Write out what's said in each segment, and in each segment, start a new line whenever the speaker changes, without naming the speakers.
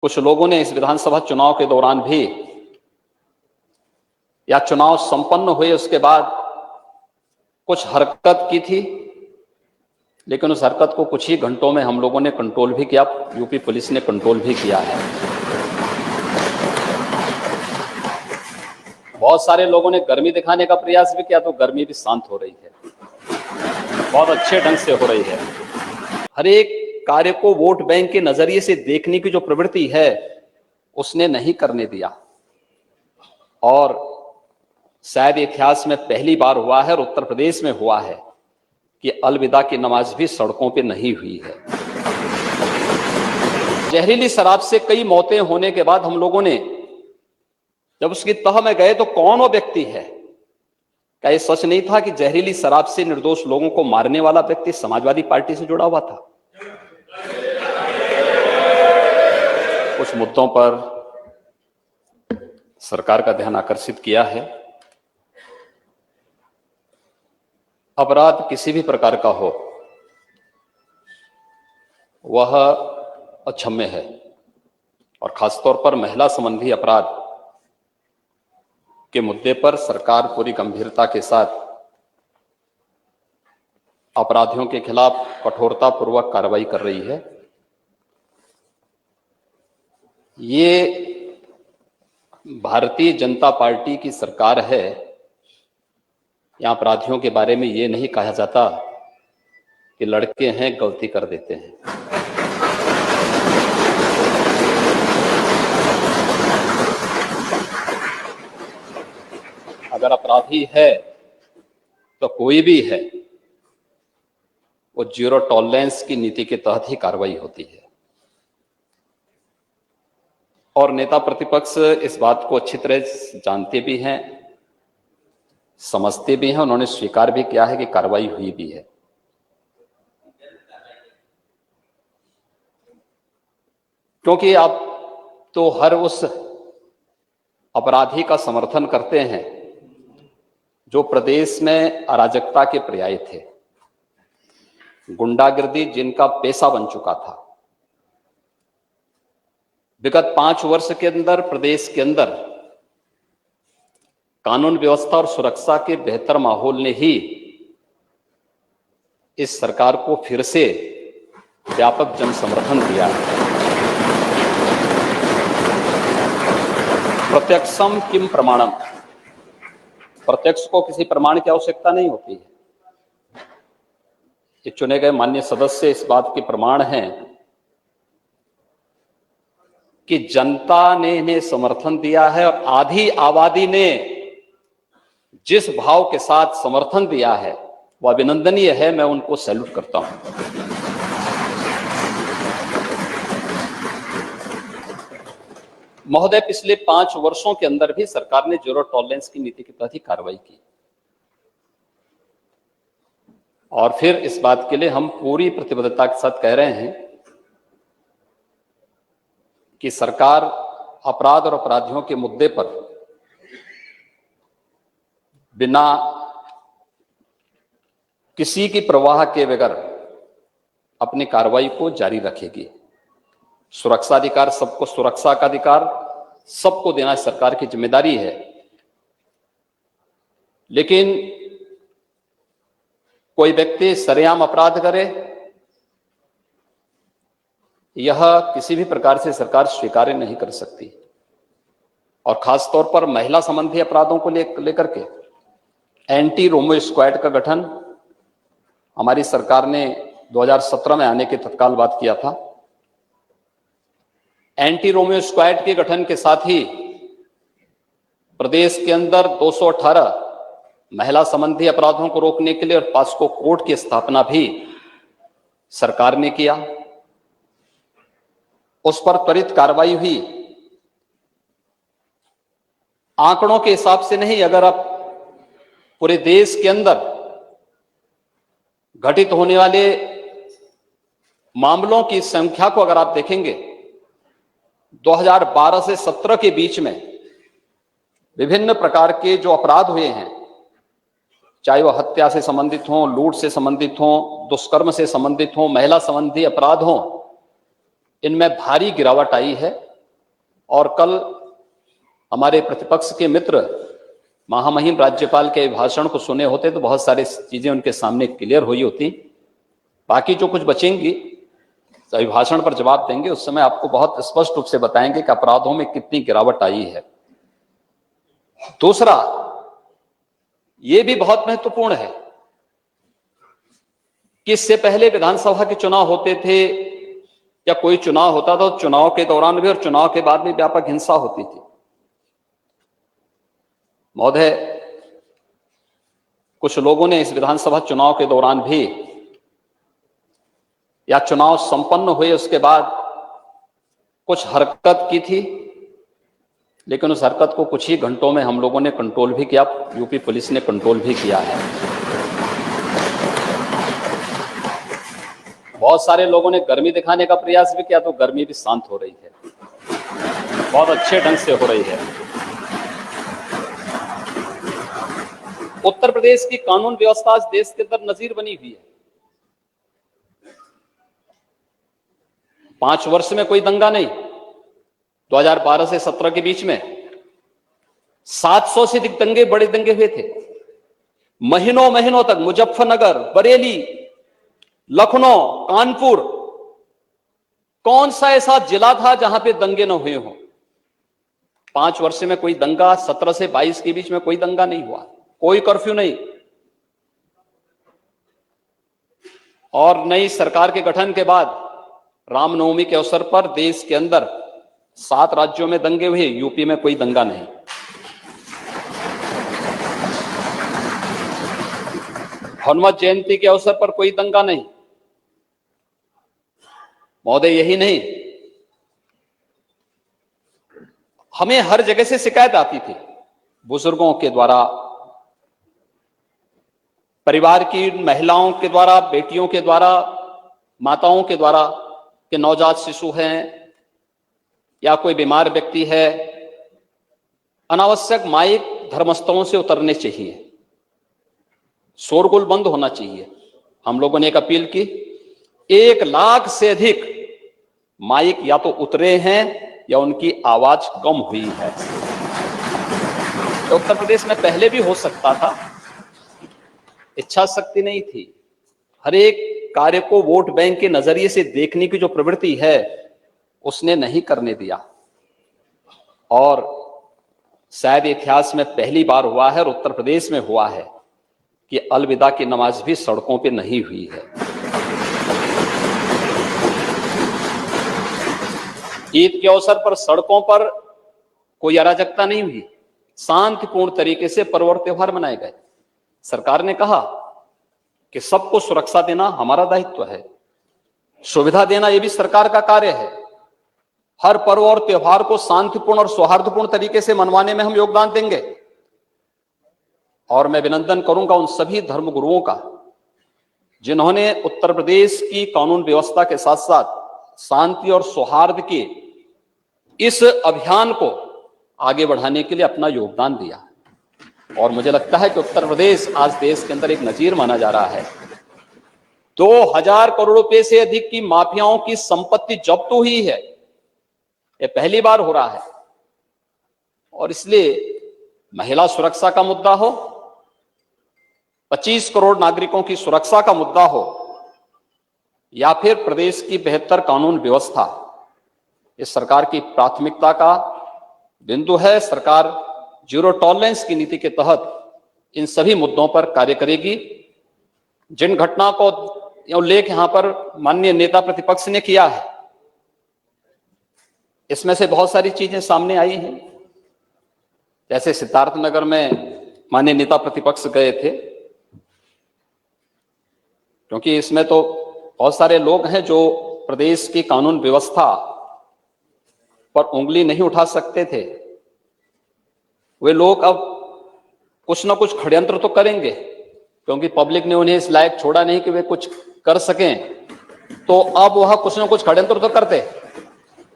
कुछ लोगों ने इस विधानसभा चुनाव के दौरान भी या चुनाव संपन्न हुए उसके बाद कुछ हरकत की थी, लेकिन उस हरकत को कुछ ही घंटों में हम लोगों ने कंट्रोल भी किया, यूपी पुलिस ने कंट्रोल भी किया है। बहुत सारे लोगों ने गर्मी दिखाने का प्रयास भी किया, तो गर्मी भी शांत हो रही है, बहुत अच्छे ढंग से हो रही है। हर एक कार्य को वोट बैंक के नजरिए से देखने की जो प्रवृत्ति है उसने नहीं करने दिया, और शायद इतिहास में पहली बार हुआ है और उत्तर प्रदेश में हुआ है कि अलविदा की नमाज भी सड़कों पे नहीं हुई है। जहरीली शराब से कई मौतें होने के बाद हम लोगों ने जब उसकी तह में गए तो कौन वो व्यक्ति है? क्या ये सच नहीं था कि जहरीली शराब से निर्दोष लोगों को मारने वाला व्यक्ति समाजवादी पार्टी से जुड़ा हुआ था? कुछ मुद्दों पर सरकार का ध्यान आकर्षित किया है। अपराध किसी भी प्रकार का हो वह अक्षम्य है, और खासतौर पर महिला संबंधी अपराध के मुद्दे पर सरकार पूरी गंभीरता के साथ अपराधियों के खिलाफ कठोरतापूर्वक कार्रवाई कर रही है। ये भारतीय जनता पार्टी की सरकार है। यहाँ अपराधियों के बारे में ये नहीं कहा जाता कि लड़के हैं गलती कर देते हैं। अगर अपराधी है तो कोई भी है, वो जीरो टॉलरेंस की नीति के तहत ही कार्रवाई होती है। और नेता प्रतिपक्ष इस बात को अच्छी तरह जानते भी हैं, समझते भी हैं, उन्होंने स्वीकार भी किया है कि कार्रवाई हुई भी है। क्योंकि आप तो हर उस अपराधी का समर्थन करते हैं जो प्रदेश में अराजकता के पर्याय थे, गुंडागिर्दी जिनका पेशा बन चुका था। विगत 5 वर्ष के अंदर प्रदेश के अंदर कानून व्यवस्था और सुरक्षा के बेहतर माहौल ने ही इस सरकार को फिर से व्यापक जन समर्थन दिया है। प्रत्यक्षम किम प्रमाणम, प्रत्यक्ष को किसी प्रमाण की आवश्यकता नहीं होती है। ये चुने गए माननीय सदस्य इस बात के प्रमाण हैं कि जनता ने इन्हें समर्थन दिया है, और आधी आबादी ने जिस भाव के साथ समर्थन दिया है वह अभिनंदनीय है। मैं उनको सैल्यूट करता हूं। महोदय, पिछले 5 वर्षों के अंदर भी सरकार ने जीरो टॉलरेंस की नीति के तहत ही कार्रवाई की, और फिर इस बात के लिए हम पूरी प्रतिबद्धता के साथ कह रहे हैं कि सरकार अपराध और अपराधियों के मुद्दे पर बिना किसी की परवाह के बगैर अपनी कार्रवाई को जारी रखेगी। सुरक्षा अधिकार, सबको सुरक्षा का अधिकार सबको देना सरकार की जिम्मेदारी है, लेकिन कोई व्यक्ति सरेआम अपराध करे, यह किसी भी प्रकार से सरकार स्वीकार नहीं कर सकती। और खासतौर पर महिला संबंधी अपराधों को लेकर के एंटी रोमियो स्क्वाड का गठन हमारी सरकार ने 2017 में आने के तत्काल बाद किया था। एंटी रोमियो स्क्वाड के गठन के साथ ही प्रदेश के अंदर 218 महिला संबंधी अपराधों को रोकने के लिए और पॉस्को कोर्ट की स्थापना भी सरकार ने किया। उस पर त्वरित कार्रवाई हुई। आंकड़ों के हिसाब से नहीं, अगर आप पूरे देश के अंदर घटित होने वाले मामलों की संख्या को अगर आप देखेंगे, 2012 से 17 के बीच में विभिन्न प्रकार के जो अपराध हुए हैं, चाहे वह हत्या से संबंधित हों, लूट से संबंधित हों, दुष्कर्म से संबंधित हों, महिला संबंधी अपराध हों, इनमें भारी गिरावट आई है। और कल हमारे प्रतिपक्ष के मित्र महामहिम राज्यपाल के भाषण को सुने होते तो बहुत सारी चीजें उनके सामने क्लियर हुई होती। बाकी जो कुछ बचेंगी अभिभाषण पर जवाब देंगे, उस समय आपको बहुत स्पष्ट रूप से बताएंगे कि अपराधों में कितनी गिरावट आई है। दूसरा, यह भी बहुत महत्वपूर्ण है कि इससे पहले विधानसभा के चुनाव होते थे या कोई चुनाव होता था, तो चुनाव के दौरान भी और चुनाव के बाद भी व्यापक हिंसा होती थी। महोदय, कुछ लोगों ने इस विधानसभा चुनाव के दौरान भी या चुनाव संपन्न हुए उसके बाद कुछ हरकत की थी, लेकिन उस हरकत को कुछ ही घंटों में हम लोगों ने कंट्रोल भी किया, यूपी पुलिस ने कंट्रोल भी किया है। बहुत सारे लोगों ने गर्मी दिखाने का प्रयास भी किया, तो गर्मी भी शांत हो रही है, बहुत अच्छे ढंग से हो रही है। उत्तर प्रदेश की कानून व्यवस्था आज देश के अंदर नजीर बनी हुई है। 5 वर्ष में कोई दंगा नहीं। 2012 से 17 के बीच में 700 से अधिक दंगे, बड़े दंगे हुए थे। महीनों महीनों तक मुजफ्फरनगर, बरेली, लखनऊ, कानपुर, कौन सा ऐसा जिला था जहां पे दंगे न हुए हों? 5 वर्ष में कोई दंगा, 17 से 22 के बीच में कोई दंगा नहीं हुआ, कोई कर्फ्यू नहीं। और नई सरकार के गठन के बाद रामनवमी के अवसर पर देश के अंदर 7 राज्यों में दंगे हुए, यूपी में कोई दंगा नहीं। हनुमत जयंती के अवसर पर कोई दंगा नहीं। महोदय, यही नहीं, हमें हर जगह से शिकायत आती थी, बुजुर्गों के द्वारा, परिवार की महिलाओं के द्वारा, बेटियों के द्वारा, माताओं के द्वारा कि नवजात शिशु हैं या कोई बीमार व्यक्ति है, अनावश्यक माइक धर्मस्थलों से उतरने चाहिए, शोरगुल बंद होना चाहिए। हम लोगों ने एक अपील की, 1 लाख से अधिक माइक या तो उतरे हैं या उनकी आवाज कम हुई है। तो उत्तर प्रदेश में पहले भी हो सकता था, इच्छा शक्ति नहीं थी। हर एक कार्य को वोट बैंक के नजरिए से देखने की जो प्रवृत्ति है उसने नहीं करने दिया। और शायद इतिहास में पहली बार हुआ है और उत्तर प्रदेश में हुआ है कि अलविदा की नमाज भी सड़कों पे नहीं हुई है। ईद के अवसर पर सड़कों पर कोई अराजकता नहीं हुई, शांतिपूर्ण तरीके से पर्व और त्योहार मनाए गए। सरकार ने कहा कि सबको सुरक्षा देना हमारा दायित्व है, सुविधा देना यह भी सरकार का कार्य है। हर पर्व और त्योहार को शांतिपूर्ण और सौहार्दपूर्ण तरीके से मनवाने में हम योगदान देंगे। और मैं अभिनंदन करूंगा उन सभी धर्मगुरुओं का जिन्होंने उत्तर प्रदेश की कानून व्यवस्था के साथ साथ शांति और सौहार्द के इस अभियान को आगे बढ़ाने के लिए अपना योगदान दिया। और मुझे लगता है कि उत्तर प्रदेश आज देश के अंदर एक नजीर माना जा रहा है। 2000 करोड़ रुपए से अधिक की माफियाओं की संपत्ति जब्त हुई है, यह पहली बार हो रहा है। और इसलिए महिला सुरक्षा का मुद्दा हो, 25 करोड़ नागरिकों की सुरक्षा का मुद्दा हो, या फिर प्रदेश की बेहतर कानून व्यवस्था, इस सरकार की प्राथमिकता का बिंदु है। सरकार जीरो टॉलरेंस की नीति के तहत इन सभी मुद्दों पर कार्य करेगी। जिन घटना को उल्लेख यहां पर माननीय नेता प्रतिपक्ष ने किया है, इसमें से बहुत सारी चीजें सामने आई हैं। जैसे सिद्धार्थनगर में माननीय नेता प्रतिपक्ष गए थे, क्योंकि इसमें तो बहुत सारे लोग हैं जो प्रदेश की कानून व्यवस्था पर उंगली नहीं उठा सकते थे। वे लोग अब कुछ ना कुछ षड्यंत्र तो करेंगे, क्योंकि पब्लिक ने उन्हें इस लायक छोड़ा नहीं कि वे कुछ कर सकें, तो अब वह कुछ ना कुछ षड्यंत्र तो करते।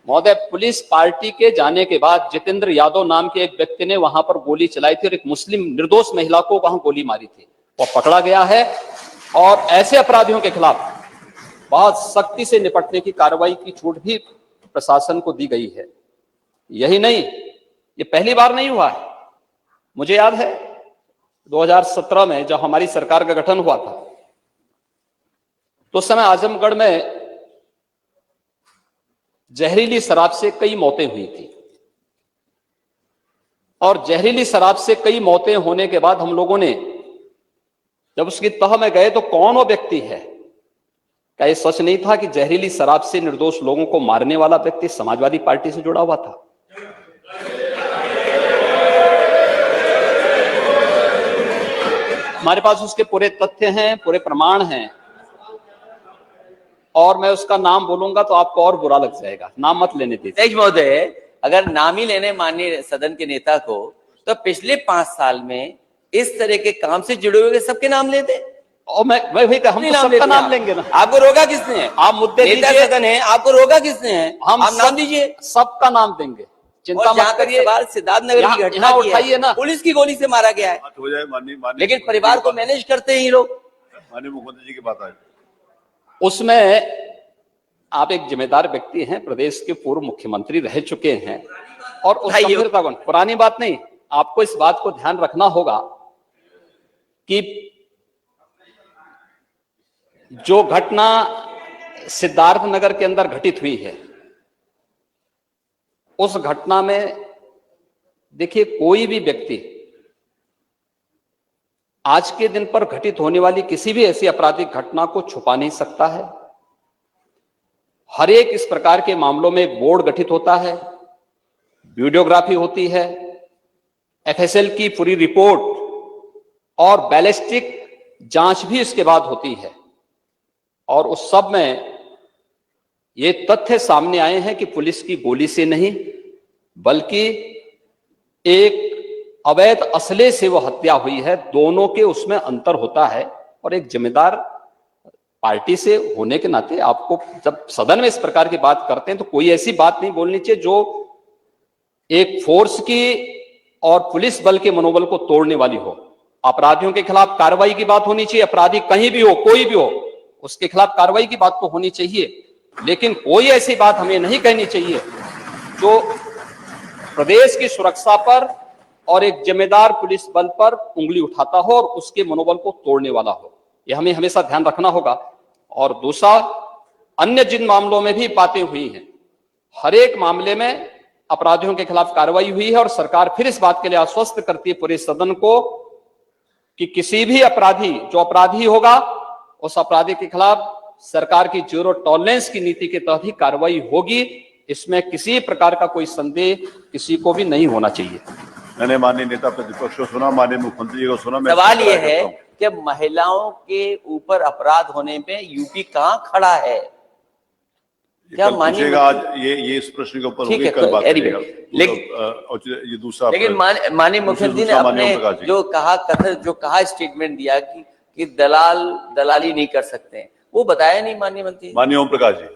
महोदय, पुलिस पार्टी के जाने के बाद जितेंद्र यादव नाम के एक व्यक्ति ने वहां पर गोली चलाई थी और एक मुस्लिम निर्दोष महिला को वहां गोली मारी थी। वह पकड़ा गया है और ऐसे अपराधियों के खिलाफ बहुत सख्ती से निपटने की कार्रवाई की छूट भी प्रशासन को दी गई है। यही नहीं, ये पहली बार नहीं हुआ है। मुझे याद है 2017 में जब हमारी सरकार का गठन हुआ था, तो उस समय आजमगढ़ में जहरीली शराब से कई मौतें हुई थी, और जहरीली शराब से कई मौतें होने के बाद हम लोगों ने जब उसकी तह में गए तो कौन वो व्यक्ति है, क्या ये सच नहीं था कि जहरीली शराब से निर्दोष लोगों को मारने वाला व्यक्ति समाजवादी पार्टी से जुड़ा हुआ था? हमारे पास उसके पूरे तथ्य हैं, पूरे प्रमाण हैं, और मैं उसका नाम बोलूंगा तो आपको और बुरा लग जाएगा। नाम मत लेने दीजिए।
अध्यक्ष महोदय, अगर नाम ही लेने माननीय सदन के नेता को, तो पिछले 5 साल में इस तरह के काम से जुड़े हुए सबके नाम लेते।
और मैं वही हम तो सबका नाम लेंगे ना।
आपको रोका किसने है?
आप मुद्दे
नेता सदन है, आपको रोका किसने है?
हम
आप नाम दीजिए,
सबका नाम देंगे, चिंता मत करिए।
सिद्धार्थनगर की घटना उठाइए ना, पुलिस की गोली से मारा गया है,
हो जाए माननीय
लेकिन परिवार को मैनेज करते हैं ये लोग।
माननीय मुख्यमंत्री जी की बात आए,
उसमें आप एक जिम्मेदार व्यक्ति हैं, प्रदेश के पूर्व मुख्यमंत्री रह चुके हैं, और उस गंभीरता को, पुरानी बात नहीं, आपको इस बात को ध्यान रखना होगा कि जो घटना सिद्धार्थनगर के अंदर घटित हुई है, उस घटना में देखिए कोई भी व्यक्ति आज के दिन पर घटित होने वाली किसी भी ऐसी आपराधिक घटना को छुपा नहीं सकता है। हर एक इस प्रकार के मामलों में एक बोर्ड गठित होता है, वीडियोग्राफी होती है, एफएसएल की पूरी रिपोर्ट और बैलिस्टिक जांच भी इसके बाद होती है, और उस सब में ये तथ्य सामने आए हैं कि पुलिस की गोली से नहीं बल्कि एक अवैध असले से वो हत्या हुई है। दोनों के उसमें अंतर होता है, और एक जिम्मेदार पार्टी से होने के नाते आपको जब सदन में इस प्रकार की बात करते हैं तो कोई ऐसी बात नहीं बोलनी चाहिए जो एक फोर्स की और पुलिस बल के मनोबल को तोड़ने वाली हो। अपराधियों के खिलाफ कार्रवाई की बात होनी चाहिए, अपराधी कहीं भी हो, कोई भी हो, उसके खिलाफ कार्रवाई की बात तो होनी चाहिए, लेकिन कोई ऐसी बात हमें नहीं कहनी चाहिए जो प्रदेश की सुरक्षा पर और एक जिम्मेदार पुलिस बल पर उंगली उठाता हो और उसके मनोबल को तोड़ने वाला हो। यह हमें हमेशा ध्यान रखना होगा। और दूसरा, अन्य जिन मामलों में भी बातें हुई हैं, हर एक मामले में अपराधियों के खिलाफ कार्रवाई हुई है, और सरकार फिर इस बात के लिए आश्वस्त करती है पूरे सदन को कि किसी भी अपराधी, जो अपराधी होगा, उस अपराधी के खिलाफ सरकार की जीरो टॉलरेंस की नीति के तहत ही कार्रवाई होगी। इसमें किसी प्रकार का कोई संदेह किसी को भी नहीं होना चाहिए।
मैंने माननीय नेता प्रतिपक्ष को सुना, माननीय मुख्यमंत्री जी को सुना।
सवाल ये है कि महिलाओं के ऊपर अपराध होने में यूपी कहाँ खड़ा है? क्या मानिए
आज ये इस प्रश्न के ऊपर होगी, कल बात करेगा। ये दूसरा,
लेकिन माननीय मुख्यमंत्री ने अपने जो कहा स्टेटमेंट दिया कि दलाली नहीं कर सकते हैं, वो बताया नहीं माननीय मंत्री।
माननीय ओम प्रकाश जी।